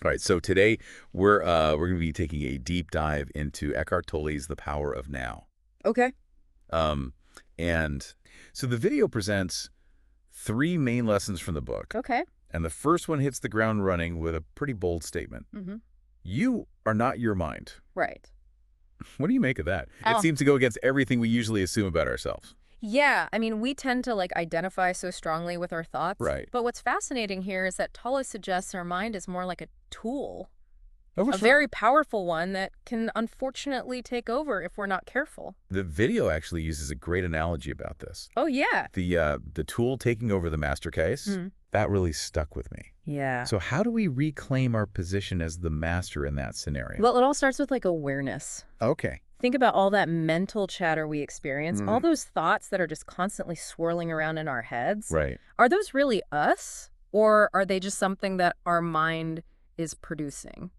All right, so today we're going to be taking a deep dive into Eckhart Tolle's The Power of Now. Okay. Um, and so the video presents three main lessons from the book. Okay. And the first one hits the ground running with a pretty bold statement. Mm-hmm. You are not your mind. Right. What do you make of that? Oh. It seems to go against everything we usually assume about ourselves. Yeah, I mean, we tend to identify so strongly with our thoughts. Right. But what's fascinating here is that Tolle suggests our mind is more like a tool, Oh, a very powerful one that can unfortunately take over if we're not careful. The video actually uses a great analogy about this. Oh, yeah. The tool taking over the master case, that really stuck with me. Yeah. So how do we reclaim our position as the master in that scenario? Well, it all starts with awareness. Okay. Think about all that mental chatter we experience, all those thoughts that are just constantly swirling around in our heads. Right. Are those really us, or are they just something that our mind is producing?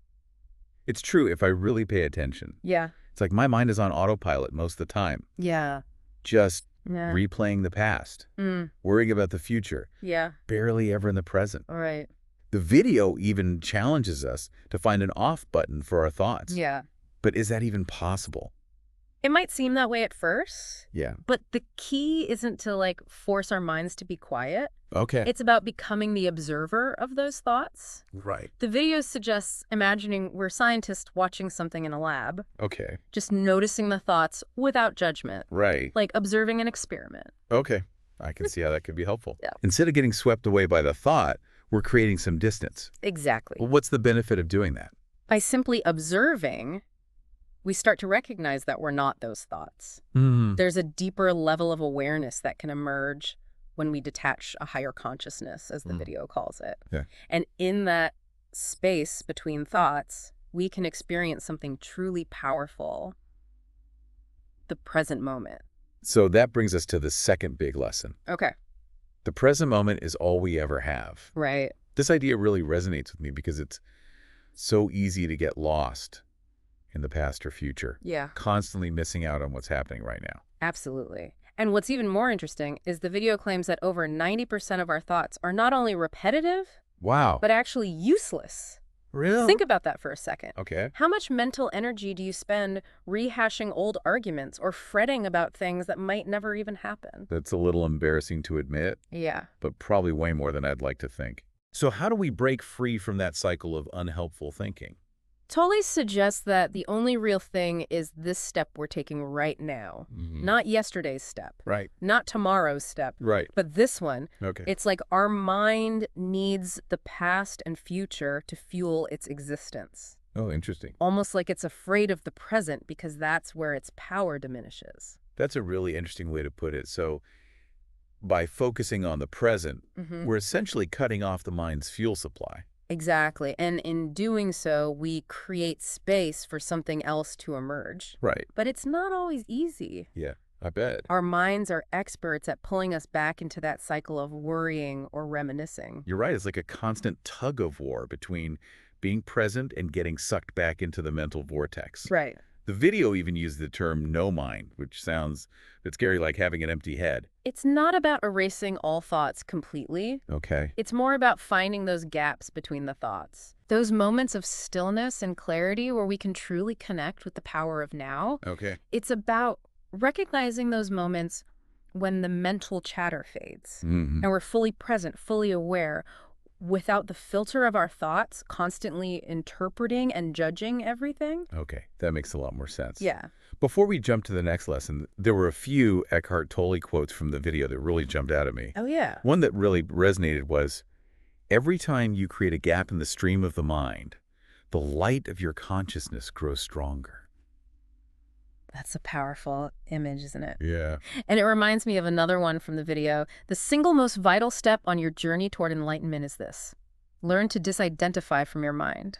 It's true if I really pay attention. Yeah. It's like my mind is on autopilot most of the time, Yeah. just Yeah. replaying the past, worrying about the future, Yeah. barely ever in the present. All right. The video even challenges us to find an off button for our thoughts. Yeah. But is that even possible? It might seem that way at first, Yeah. but the key isn't to force our minds to be quiet. Okay. It's about becoming the observer of those thoughts. Right. The video suggests imagining we're scientists watching something in a lab, Okay. just noticing the thoughts without judgment, Right. like observing an experiment. Okay. I can see how that could be helpful. Yeah. Instead of getting swept away by the thought, we're creating some distance. Exactly. Well, what's the benefit of doing that? By simply observing, we start to recognize that we're not those thoughts. There's a deeper level of awareness that can emerge when we detach a higher consciousness, as the video calls it. Yeah. And in that space between thoughts, we can experience something truly powerful, the present moment. So that brings us to the second big lesson. Okay. The present moment is all we ever have. Right. This idea really resonates with me because it's so easy to get lost in the past or future, Yeah. constantly missing out on what's happening right now. Absolutely. And what's even more interesting is the video claims that over 90% of our thoughts are not only repetitive, Wow. but actually useless. Really? Think about that for a second. Okay. How much mental energy do you spend rehashing old arguments or fretting about things that might never even happen? That's a little embarrassing to admit, Yeah. but probably way more than I'd like to think. So how do we break free from that cycle of unhelpful thinking? Tolle suggests that the only real thing is this step we're taking right now, not yesterday's step, Right. not tomorrow's step, Right. but this one. Okay. It's like our mind needs the past and future to fuel its existence. Oh, interesting. Almost like it's afraid of the present because that's where its power diminishes. That's a really interesting way to put it. So by focusing on the present, we're essentially cutting off the mind's fuel supply. Exactly. And in doing so, we create space for something else to emerge. Right. But it's not always easy. Yeah, I bet. Our minds are experts at pulling us back into that cycle of worrying or reminiscing. You're right. It's like a constant tug of war between being present and getting sucked back into the mental vortex. Right. The video even used the term no mind, which sounds a bit scary, like having an empty head. It's not about erasing all thoughts completely. Okay. It's more about finding those gaps between the thoughts. Those moments of stillness and clarity where we can truly connect with the power of now. Okay. It's about recognizing those moments when the mental chatter fades. And we're fully present, fully aware, without the filter of our thoughts constantly interpreting and judging everything. Okay, that makes a lot more sense. Yeah. Before we jump to the next lesson, there were a few Eckhart Tolle quotes from the video that really jumped out at me. Oh, yeah. One that really resonated was, every time you create a gap in the stream of the mind, the light of your consciousness grows stronger. That's a powerful image, isn't it? Yeah. And it reminds me of another one from the video. The single most vital step on your journey toward enlightenment is this. Learn to disidentify from your mind.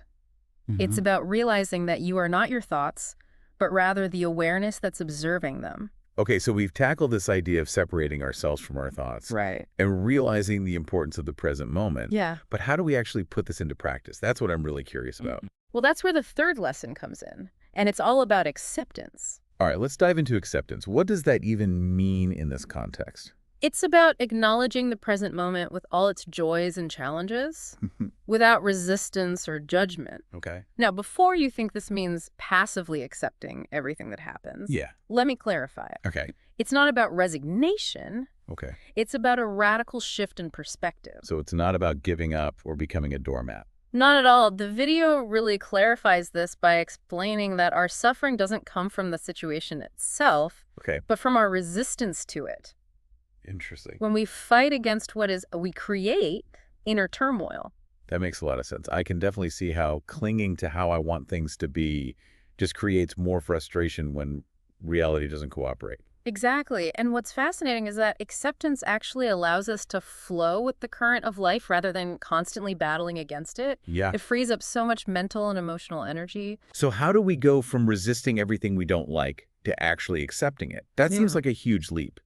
It's about realizing that you are not your thoughts, but rather the awareness that's observing them. Okay, so we've tackled this idea of separating ourselves from our thoughts. Right. And realizing the importance of the present moment. Yeah. But how do we actually put this into practice? That's what I'm really curious about. Well, that's where the third lesson comes in. And it's all about acceptance. All right, let's dive into acceptance. What does that even mean in this context? It's about acknowledging the present moment with all its joys and challenges without resistance or judgment. Okay. Now, before you think this means passively accepting everything that happens, Yeah. let me clarify. Okay. It's not about resignation. Okay. It's about a radical shift in perspective. So it's not about giving up or becoming a doormat. Not at all. The video really clarifies this by explaining that our suffering doesn't come from the situation itself, Okay. but from our resistance to it. Interesting. When we fight against we create inner turmoil. That makes a lot of sense. I can definitely see how clinging to how I want things to be just creates more frustration when reality doesn't cooperate. Exactly. And what's fascinating is that acceptance actually allows us to flow with the current of life rather than constantly battling against it. Yeah. It frees up so much mental and emotional energy. So how do we go from resisting everything we don't like to actually accepting it? That seems like a huge leap.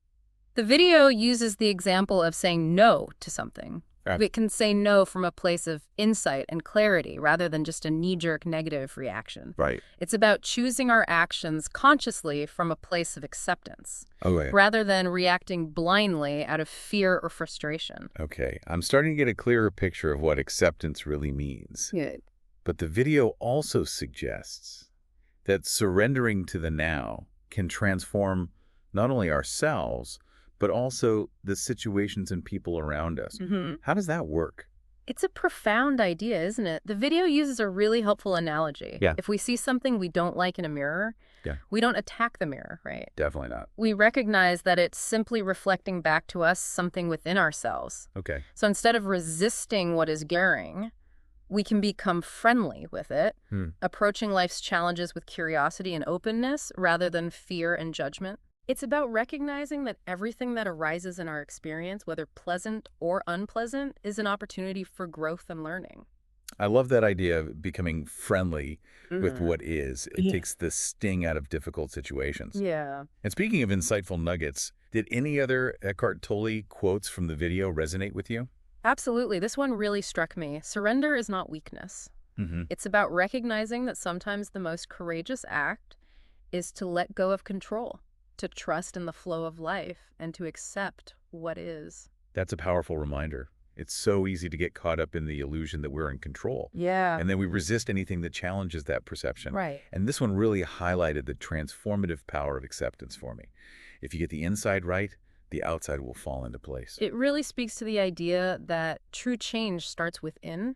The video uses the example of saying no to something. We can say no from a place of insight and clarity rather than just a knee-jerk negative reaction. Right. It's about choosing our actions consciously from a place of acceptance Okay. rather than reacting blindly out of fear or frustration. Okay. I'm starting to get a clearer picture of what acceptance really means. Good. But the video also suggests that surrendering to the now can transform not only ourselves, but also the situations and people around us. How does that work? It's a profound idea, isn't it? The video uses a really helpful analogy. Yeah. If we see something we don't like in a mirror, we don't attack the mirror, right? Definitely not. We recognize that it's simply reflecting back to us something within ourselves. Okay. So instead of resisting what is glaring, we can become friendly with it, approaching life's challenges with curiosity and openness rather than fear and judgment. It's about recognizing that everything that arises in our experience, whether pleasant or unpleasant, is an opportunity for growth and learning. I love that idea of becoming friendly with what is. It takes the sting out of difficult situations. Yeah. And speaking of insightful nuggets, did any other Eckhart Tolle quotes from the video resonate with you? Absolutely. This one really struck me. Surrender is not weakness. It's about recognizing that sometimes the most courageous act is to let go of control, to trust in the flow of life, and to accept what is. That's a powerful reminder. It's so easy to get caught up in the illusion that we're in control. Yeah. And then we resist anything that challenges that perception. Right. And this one really highlighted the transformative power of acceptance for me. If you get the inside right, the outside will fall into place. It really speaks to the idea that true change starts within.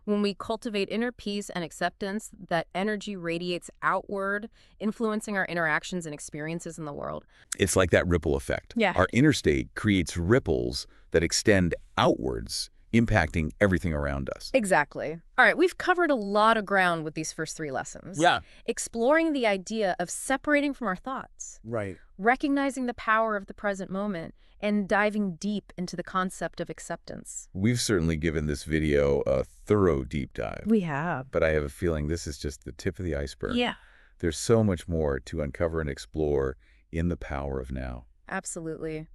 When we cultivate inner peace and acceptance, that energy radiates outward, influencing our interactions and experiences in the world. It's like that ripple effect. Yeah. Our inner state creates ripples that extend outwards, impacting everything around us. Exactly. All right, we've covered a lot of ground with these first 3 lessons. Yeah. Exploring the idea of separating from our thoughts, Right. recognizing the power of the present moment, and diving deep into the concept of acceptance. We've certainly given this video a thorough deep dive. We have. But I have a feeling this is just the tip of the iceberg. Yeah. There's so much more to uncover and explore in the power of now. Absolutely.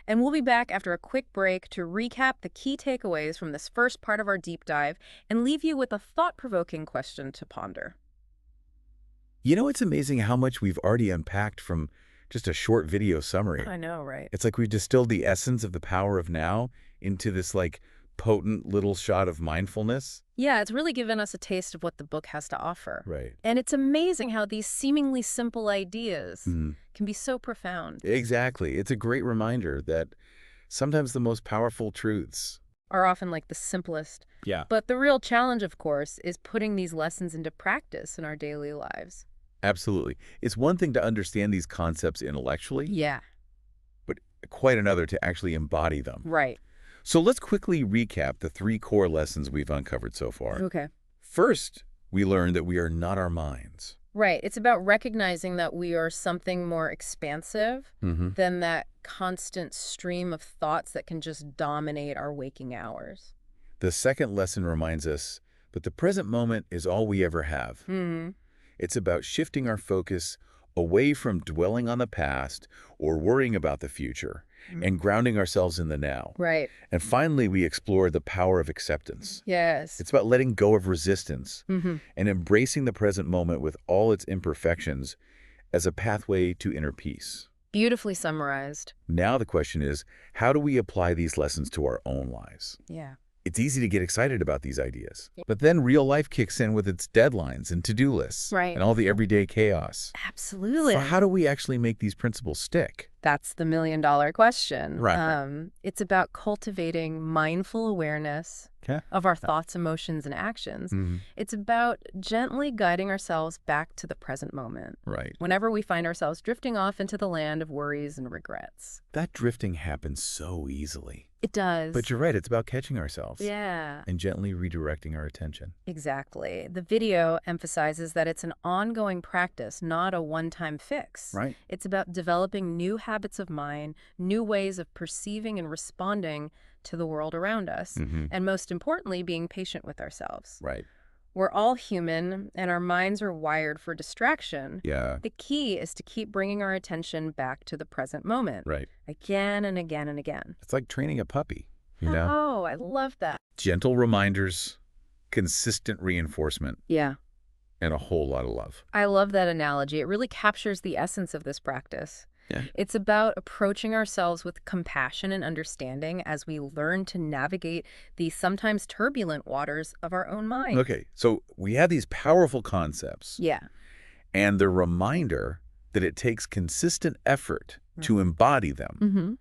And we'll be back after a quick break to recap the key takeaways from this first part of our deep dive and leave you with a thought-provoking question to ponder. You know, it's amazing how much we've already unpacked from just a short video summary. I know, right? It's like we've distilled the essence of the power of now into this like potent little shot of mindfulness. Yeah, it's really given us a taste of what the book has to offer. Right. And it's amazing how these seemingly simple ideas can be so profound. Exactly. It's a great reminder that sometimes the most powerful truths Are often like the simplest. Yeah. But the real challenge, of course, is putting these lessons into practice in our daily lives. Absolutely. It's one thing to understand these concepts intellectually, Yeah, but quite another to actually embody them. right. So let's quickly recap the 3 core lessons we've uncovered so far. Okay. First, we learned that we are not our minds. Right. It's about recognizing that we are something more expansive than that constant stream of thoughts that can just dominate our waking hours. The second lesson reminds us that the present moment is all we ever have. It's about shifting our focus away from dwelling on the past or worrying about the future and grounding ourselves in the now. Right. And finally, we explore the power of acceptance. Yes. It's about letting go of resistance and embracing the present moment with all its imperfections as a pathway to inner peace. Beautifully summarized. Now the question is, how do we apply these lessons to our own lives? Yeah. It's easy to get excited about these ideas, but then real life kicks in with its deadlines and to-do lists Right. and all the everyday chaos. Absolutely. So how do we actually make these principles stick? That's the million-dollar question. Right. It's about cultivating mindful awareness Okay. of our thoughts, emotions, and actions. It's about gently guiding ourselves back to the present moment, Right. whenever we find ourselves drifting off into the land of worries and regrets. That drifting happens so easily. It does. But you're right, it's about catching ourselves. Yeah. And gently redirecting our attention. Exactly. The video emphasizes that it's an ongoing practice, not a one-time fix. Right. It's about developing new habits of mind, new ways of perceiving and responding to the world around us, and most importantly, being patient with ourselves. Right. We're all human, and our minds are wired for distraction. Yeah. The key is to keep bringing our attention back to the present moment. Right. Again and again and again. It's like training a puppy, you know? Oh, I love that. Gentle reminders, consistent reinforcement, Yeah. and a whole lot of love. I love that analogy. It really captures the essence of this practice. Yeah. It's about approaching ourselves with compassion and understanding as we learn to navigate the sometimes turbulent waters of our own mind. Okay, so we have these powerful concepts, Yeah. and the reminder that it takes consistent effort to embody them.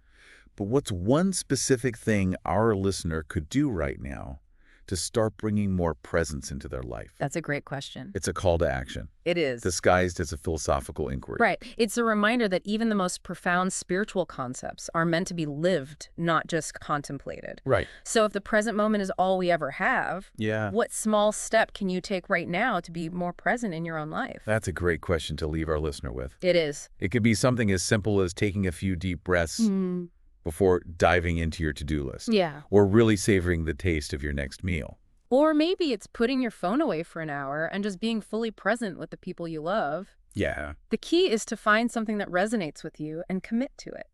But what's one specific thing our listener could do right now to start bringing more presence into their life? That's a great question. It's a call to action, It is. disguised as a philosophical inquiry. Right. It's a reminder that even the most profound spiritual concepts are meant to be lived, not just contemplated. Right. So if the present moment is all we ever have, Yeah. what small step can you take right now to be more present in your own life? That's a great question to leave our listener with. It is. It could be something as simple as taking a few deep breaths before diving into your to-do list. Yeah. Or really savoring the taste of your next meal. Or maybe it's putting your phone away for an hour and just being fully present with the people you love. Yeah. The key is to find something that resonates with you and commit to it.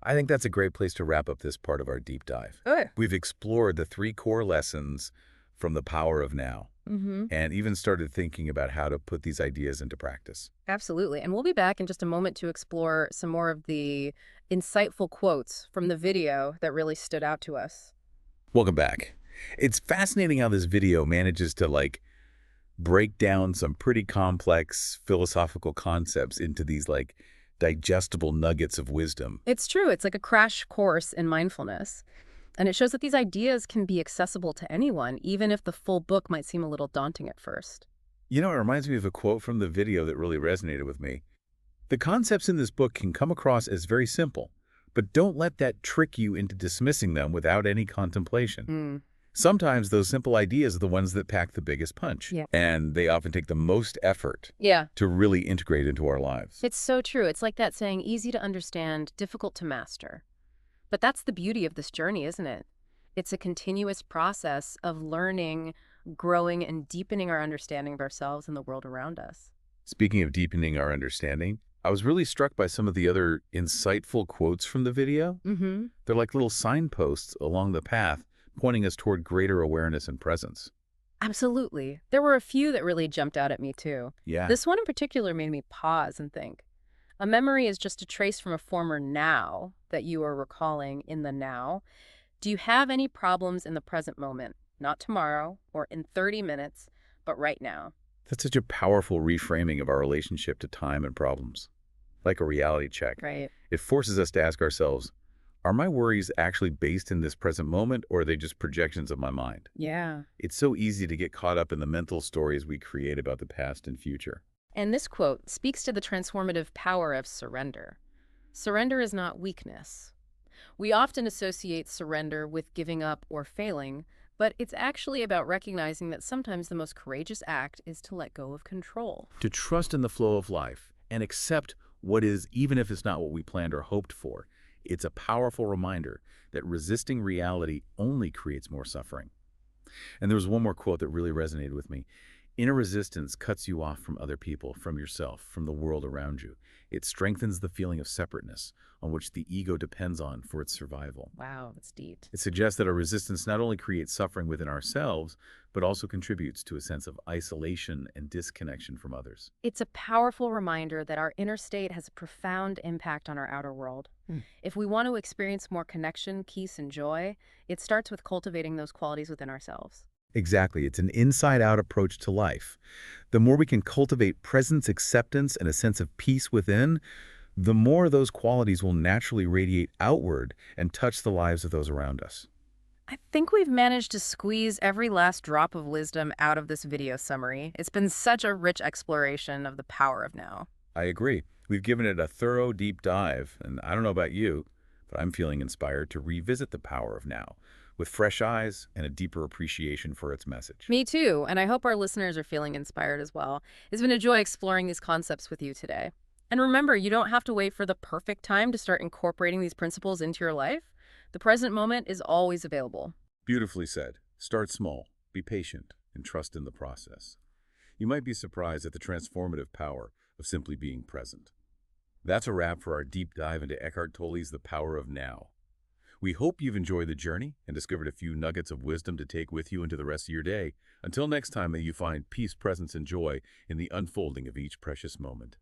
I think that's a great place to wrap up this part of our deep dive. Good. We've explored the 3 core lessons from the power of now, and even started thinking about how to put these ideas into practice. Absolutely. And we'll be back in just a moment to explore some more of the insightful quotes from the video that really stood out to us. Welcome back. It's fascinating how this video manages to, break down some pretty complex philosophical concepts into these, digestible nuggets of wisdom. It's true. It's like a crash course in mindfulness. And it shows that these ideas can be accessible to anyone, even if the full book might seem a little daunting at first. You know, it reminds me of a quote from the video that really resonated with me. The concepts in this book can come across as very simple, but don't let that trick you into dismissing them without any contemplation. Sometimes those simple ideas are the ones that pack the biggest punch, and they often take the most effort to really integrate into our lives. It's so true. It's like that saying, easy to understand, difficult to master. But that's the beauty of this journey, isn't it? It's a continuous process of learning, growing, and deepening our understanding of ourselves and the world around us. Speaking of deepening our understanding, I was really struck by some of the other insightful quotes from the video. They're like little signposts along the path, pointing us toward greater awareness and presence. Absolutely. There were a few that really jumped out at me, too. Yeah. This one in particular made me pause and think. A memory is just a trace from a former now that you are recalling in the now. Do you have any problems in the present moment? Not tomorrow or in 30 minutes, but right now. That's such a powerful reframing of our relationship to time and problems. Like a reality check. Right. It forces us to ask ourselves, are my worries actually based in this present moment, or are they just projections of my mind? Yeah. It's so easy to get caught up in the mental stories we create about the past and future. And this quote speaks to the transformative power of surrender. Surrender is not weakness. We often associate surrender with giving up or failing, but it's actually about recognizing that sometimes the most courageous act is to let go of control. To trust in the flow of life and accept what is, even if it's not what we planned or hoped for. It's a powerful reminder that resisting reality only creates more suffering. And there was one more quote that really resonated with me. Inner resistance cuts you off from other people, from yourself, from the world around you. It strengthens the feeling of separateness on which the ego depends on for its survival. Wow, that's deep. It suggests that our resistance not only creates suffering within ourselves, but also contributes to a sense of isolation and disconnection from others. It's a powerful reminder that our inner state has a profound impact on our outer world. If we want to experience more connection, peace, and joy, it starts with cultivating those qualities within ourselves. Exactly. It's an inside-out approach to life. The more we can cultivate presence, acceptance, and a sense of peace within, the more those qualities will naturally radiate outward and touch the lives of those around us. I think we've managed to squeeze every last drop of wisdom out of this video summary. It's been such a rich exploration of the power of now. I agree. We've given it a thorough, deep dive, and I don't know about you, but I'm feeling inspired to revisit the power of now with fresh eyes and a deeper appreciation for its message. Me too, and I hope our listeners are feeling inspired as well. It's been a joy exploring these concepts with you today. And remember, you don't have to wait for the perfect time to start incorporating these principles into your life. The present moment is always available. Beautifully said. Start small, be patient, and trust in the process. You might be surprised at the transformative power of simply being present. That's a wrap for our deep dive into Eckhart Tolle's The Power of Now. We hope you've enjoyed the journey and discovered a few nuggets of wisdom to take with you into the rest of your day. Until next time, may you find peace, presence, and joy in the unfolding of each precious moment.